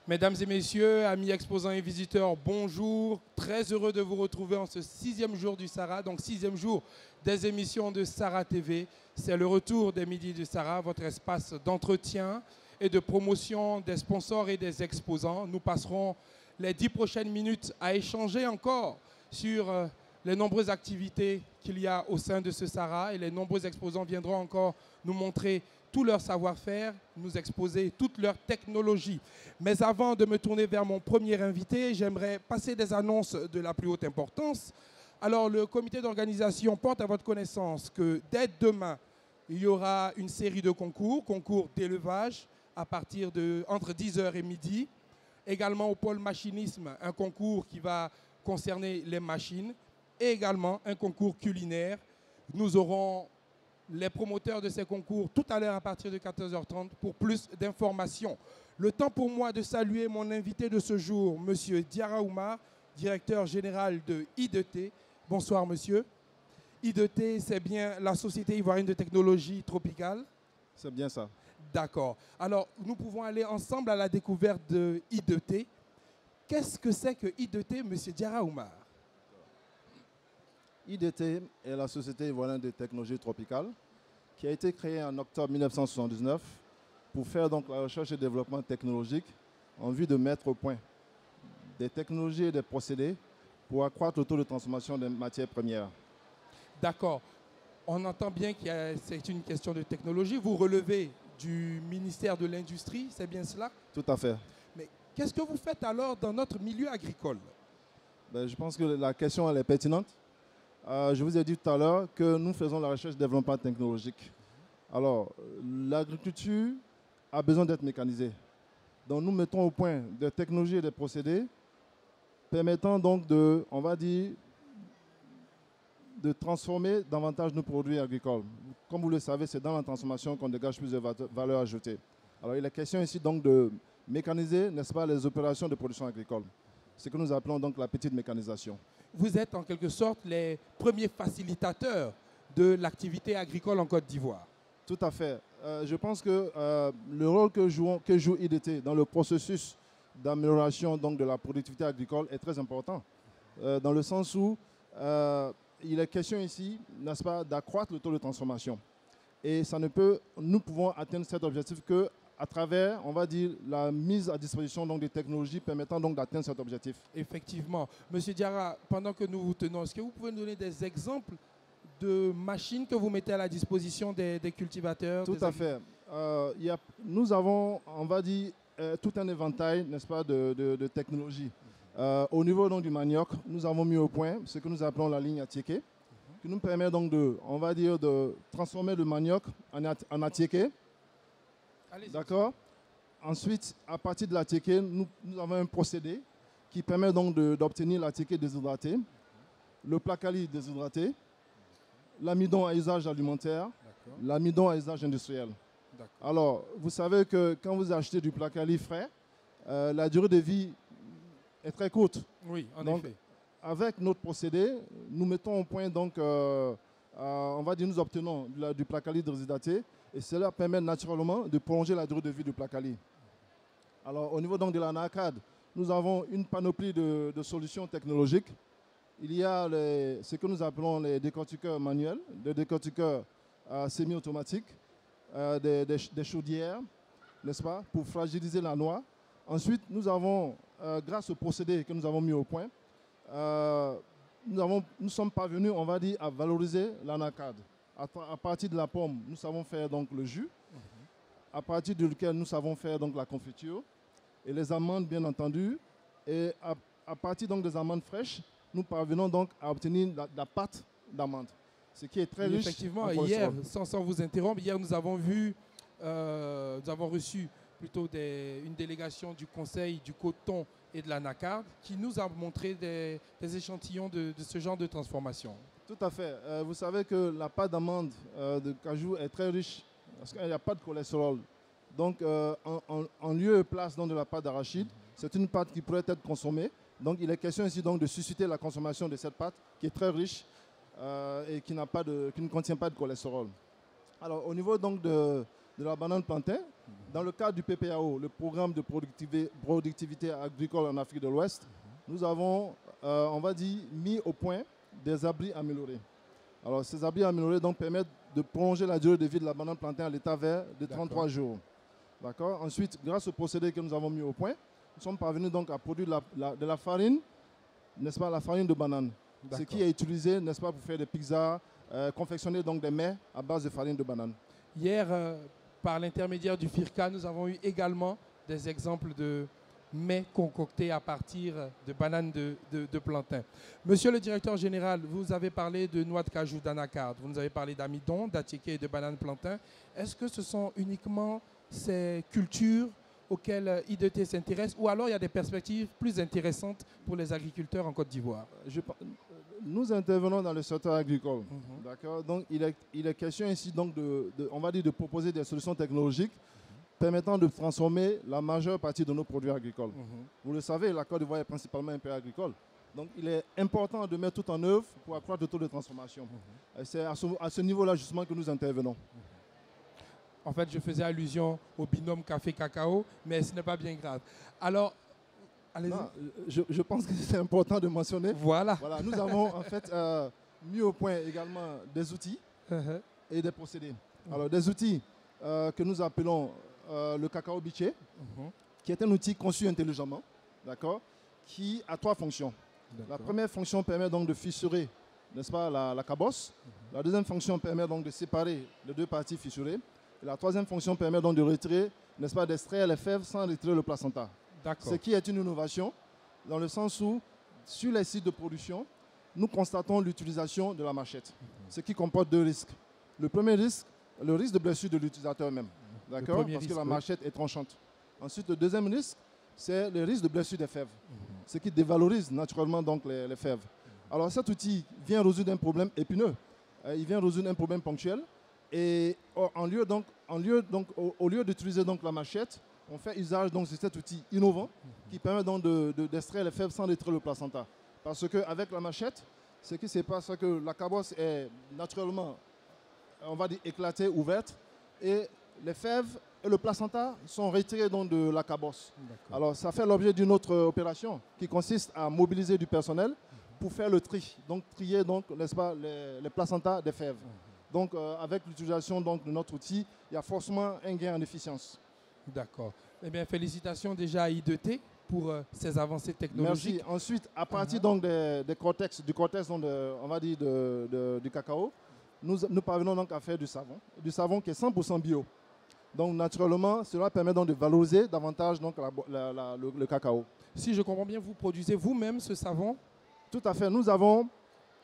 Mesdames et messieurs, amis exposants et visiteurs, bonjour. Très heureux de vous retrouver en ce 6e jour du Sahara, donc 6e jour des émissions de Sahara TV. C'est le retour des Midis du Sahara, votre espace d'entretien et de promotion des sponsors et des exposants. Nous passerons les 10 prochaines minutes à échanger encore sur les nombreuses activités qu'il y a au sein de ce Sahara, et les nombreux exposants viendront encore nous montrer tout leur savoir-faire, nous exposer toute leur technologie. Mais avant de me tourner vers mon premier invité, j'aimerais passer des annonces de la plus haute importance. Alors, le comité d'organisation porte à votre connaissance que dès demain, il y aura une série de concours d'élevage à partir de entre 10h et midi. Également au pôle machinisme, un concours qui va concerner les machines, et également un concours culinaire. Nous aurons les promoteurs de ces concours tout à l'heure à partir de 14h30 pour plus d'informations. Le temps pour moi de saluer mon invité de ce jour, M. Diarra Oumar, directeur général de I2T. Bonsoir monsieur. I2T, c'est bien la Société Ivoirienne de Technologie Tropicale? C'est bien ça. D'accord. Alors, nous pouvons aller ensemble à la découverte de I2T. Qu'est-ce que c'est que I2T, M. Diarra Oumar? I2T est la Société Ivoirienne de Technologie Tropicale qui a été créée en octobre 1979 pour faire donc la recherche et développement technologique en vue de mettre au point des technologies et des procédés pour accroître le taux de transformation des matières premières. D'accord. On entend bien que c'est une question de technologie. Vous relevez du ministère de l'Industrie, c'est bien cela? Tout à fait. Mais qu'est-ce que vous faites alors dans notre milieu agricole? Je pense que la question elle est pertinente. Je vous ai dit tout à l'heure que nous faisons la recherche et développement technologique. Alors, l'agriculture a besoin d'être mécanisée. Donc, nous mettons au point des technologies et des procédés permettant donc de, on va dire, de transformer davantage nos produits agricoles. Comme vous le savez, c'est dans la transformation qu'on dégage plus de valeur ajoutée. Alors, il est question ici donc de mécaniser, n'est-ce pas, les opérations de production agricole. Ce que nous appelons donc la petite mécanisation. Vous êtes en quelque sorte les premiers facilitateurs de l'activité agricole en Côte d'Ivoire. Tout à fait. Je pense que le rôle que joue I2T dans le processus d'amélioration de la productivité agricole est très important. Dans le sens où il est question ici, n'est-ce pas, d'accroître le taux de transformation. Et nous pouvons atteindre cet objectif que à travers, on va dire, la mise à disposition donc, des technologies permettant donc d'atteindre cet objectif. Effectivement. Monsieur Diarra, pendant que nous vous tenons, est-ce que vous pouvez nous donner des exemples de machines que vous mettez à la disposition des cultivateurs? Tout à fait. Nous avons, on va dire, tout un éventail, n'est-ce pas, de technologies. Au niveau donc, du manioc, nous avons mis au point ce que nous appelons la ligne Atiéké, qui nous permet donc de transformer le manioc en Atiéké. D'accord. Ensuite, à partir de l'Atiéké, nous avons un procédé qui permet donc d'obtenir l'Atiéké déshydraté, le placali déshydraté, l'amidon à usage alimentaire, l'amidon à usage industriel. Alors, vous savez que quand vous achetez du placali frais, la durée de vie est très courte. Oui, en donc, effet. Avec notre procédé, nous mettons au point, donc, on va dire, nous obtenons du placali déshydraté, et cela permet naturellement de prolonger la durée de vie du placali. Alors, au niveau donc, de l'anacade, nous avons une panoplie de solutions technologiques. Il y a ce que nous appelons les décortiqueurs manuels, des décortiqueurs semi-automatiques, des chaudières, n'est-ce pas, pour fragiliser la noix. Ensuite, nous avons, grâce au procédé que nous avons mis au point, nous sommes parvenus, on va dire, à valoriser l'anacade. À partir de la pomme, nous savons faire donc le jus, à partir duquel nous savons faire donc la confiture et les amandes bien entendu. Et à partir donc des amandes fraîches, nous parvenons donc à obtenir la pâte d'amande, ce qui est très riche. Effectivement, hier, sans vous interrompre, hier nous avons reçu plutôt une délégation du Conseil du coton et de l'anacarde qui nous a montré des échantillons de ce genre de transformation. Tout à fait. Vous savez que la pâte d'amande de cajou est très riche parce qu'il n'y a pas de cholestérol. Donc, en lieu et place de la pâte d'arachide, c'est une pâte qui pourrait être consommée. Donc, il est question ici donc, de susciter la consommation de cette pâte qui est très riche et qui ne contient pas de cholestérol. Alors, au niveau donc, de la banane plantain, Dans le cadre du PPAO, le programme de productivité agricole en Afrique de l'Ouest, nous avons, on va dire, mis au point des abris améliorés. Alors, ces abris améliorés donc, permettent de prolonger la durée de vie de la banane plantée à l'état vert de 33 jours. D'accord. Ensuite, grâce au procédé que nous avons mis au point, nous sommes parvenus donc à produire de la farine, n'est-ce pas, la farine de banane. Ce qui est utilisé, n'est-ce pas, pour faire des pizzas, confectionner donc des mets à base de farine de banane. Hier, par l'intermédiaire du FIRCA, nous avons eu également des exemples de mets concoctés à partir de bananes de plantain. Monsieur le directeur général, vous avez parlé de noix de cajou d'anacarde, vous nous avez parlé d'amidon, d'attiqué et de bananes plantain. Est-ce que ce sont uniquement ces cultures auxquelles IDT s'intéresse ou alors il y a des perspectives plus intéressantes pour les agriculteurs en Côte d'Ivoire? Nous intervenons dans le secteur agricole. D'accord. Donc, il est question ici donc on va dire de proposer des solutions technologiques permettant de transformer la majeure partie de nos produits agricoles. Vous le savez, la Côte d'Ivoire est principalement un pays agricole. Donc, il est important de mettre tout en œuvre pour accroître le taux de transformation. C'est à ce niveau-là, justement, que nous intervenons. En fait, je faisais allusion au binôme café-cacao, mais ce n'est pas bien grave. Alors, allez-y. Je pense que c'est important de mentionner. Voilà. Nous avons, en fait, mis au point également des outils et des procédés. Alors, des outils que nous appelons le cacao biché, qui est un outil conçu intelligemment, d'accord, qui a 3 fonctions. La première fonction permet donc de fissurer, n'est-ce pas, la cabosse. La deuxième fonction permet donc de séparer les 2 parties fissurées. Et la troisième fonction permet donc de retirer, n'est-ce pas, d'extraire les fèves sans retirer le placenta. Ce qui est une innovation, dans le sens où, sur les sites de production, nous constatons l'utilisation de la machette, ce qui comporte 2 risques. Le premier risque, le risque de blessure de l'utilisateur même. D'accord, parce que la machette est tranchante. Ensuite, le deuxième risque, c'est le risque de blessure des fèves, ce qui dévalorise naturellement donc les fèves. Alors cet outil vient résoudre un problème épineux, il vient résoudre un problème ponctuel, et au lieu d'utiliser donc la machette, on fait usage donc de cet outil innovant qui permet donc d'extraire les fèves sans détruire le placenta. Parce qu'avec la machette, ce qui se passe, c'est que la cabosse est naturellement, on va dire, éclatée, ouverte, et les fèves et le placenta sont retirés donc de la cabosse. Alors ça fait l'objet d'une autre opération qui consiste à mobiliser du personnel pour faire le tri, donc trier donc, n'est-ce pas, les placentas des fèves. Donc avec l'utilisation donc de notre outil, il y a forcément un gain en efficience. D'accord. Eh bien, félicitations déjà à IDT pour ces avancées technologiques. Merci. Ensuite, à partir donc du cortex donc on va dire du cacao, nous parvenons donc à faire du savon qui est 100% bio. Donc naturellement, cela permet donc de valoriser davantage donc, le cacao. Si je comprends bien, vous produisez vous-même ce savon? Tout à fait. Nous avons,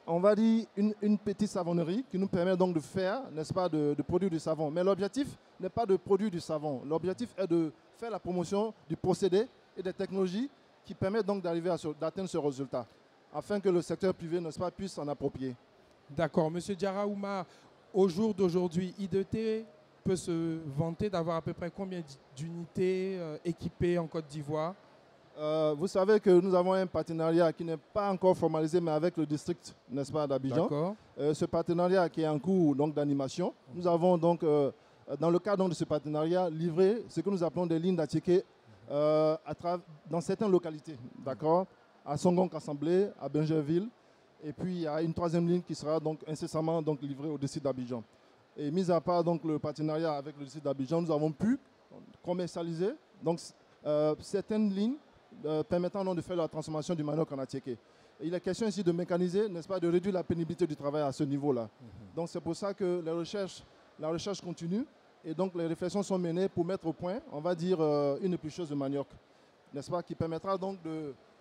on va dire, une petite savonnerie qui nous permet donc de faire, n'est-ce pas, de produire du savon. Mais l'objectif n'est pas de produire du savon. L'objectif est de faire la promotion du procédé et des technologies qui permettent donc d'atteindre ce résultat, afin que le secteur privé, n'est-ce pas, puisse s'en approprier. D'accord. Monsieur Diarra Oumar, au jour d'aujourd'hui, IDT peut se vanter d'avoir à peu près combien d'unités équipées en Côte d'Ivoire? Vous savez que nous avons un partenariat qui n'est pas encore formalisé, mais avec le district, n'est-ce pas, d'Abidjan. Ce partenariat qui est en cours d'animation. Nous avons donc, dans le cadre de ce partenariat, livré ce que nous appelons des lignes d'attiqué dans certaines localités, d'accord, à Songon-Assemblée, à Bingerville, et puis il y a une 3e ligne qui sera donc incessamment donc livrée au district d'Abidjan. Et mis à part donc le partenariat avec le district d'Abidjan, nous avons pu commercialiser donc certaines lignes permettant donc de faire la transformation du manioc en attiqué. Il est question ici de mécaniser, n'est-ce pas, de réduire la pénibilité du travail à ce niveau-là. Donc c'est pour ça que la recherche continue et donc les réflexions sont menées pour mettre au point, on va dire, une éplucheuse de manioc, n'est-ce pas, qui permettra donc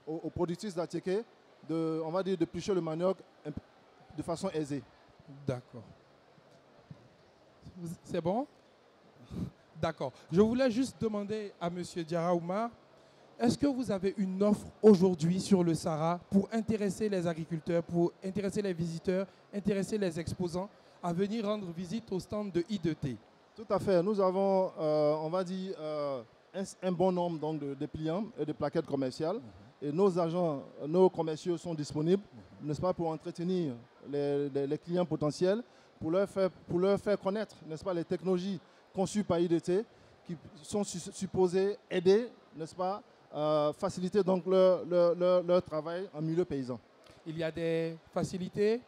aux productrices d'attiqué on va dire, d'éplucher le manioc de façon aisée. D'accord. C'est bon? D'accord. Je voulais juste demander à M. Diarra Oumar, est-ce que vous avez une offre aujourd'hui sur le Sahara pour intéresser les agriculteurs, pour intéresser les visiteurs, intéresser les exposants à venir rendre visite au stand de IDT? Tout à fait. Nous avons, on va dire, un bon nombre donc, de dépliants et de plaquettes commerciales. Et nos agents, nos commerciaux sont disponibles, n'est-ce pas, pour entretenir les clients potentiels, pour leur faire connaître, n'est-ce pas, les technologies conçues par IDT qui sont supposés aider, n'est-ce pas, faciliter donc leur travail en milieu paysan. Il y a des facilités.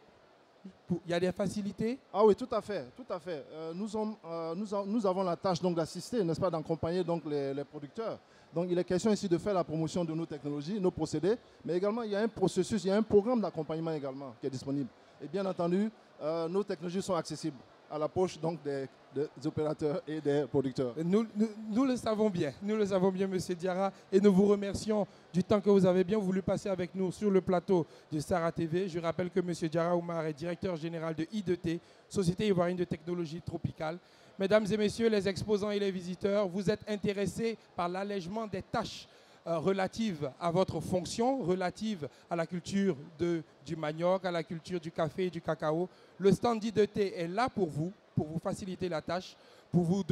Il y a des facilités. Ah oui, tout à fait, tout à fait. Nous avons la tâche donc d'assister, n'est-ce pas, d'accompagner donc les producteurs. Donc il est question ici de faire la promotion de nos technologies, nos procédés, mais également il y a un processus, il y a un programme d'accompagnement également qui est disponible. Et bien entendu, nos technologies sont accessibles à la poche donc des opérateurs et des producteurs. Nous le savons bien, M. Diarra, et nous vous remercions du temps que vous avez bien voulu passer avec nous sur le plateau de Sara TV. Je rappelle que M. Diarra Oumar est directeur général de I2T, Société ivoirienne de technologie tropicale. Mesdames et messieurs les exposants et les visiteurs, vous êtes intéressés par l'allègement des tâches relatives à votre fonction, relatives à la culture du manioc, à la culture du café et du cacao. Le stand d'I2T est là pour vous faciliter la tâche, pour vous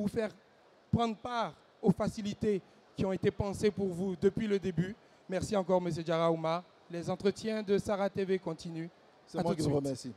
faire prendre part aux facilités qui ont été pensées pour vous depuis le début. Merci encore, M. Diarra Oumar. Les entretiens de Sara TV continuent. C'est moi qui vous remercie.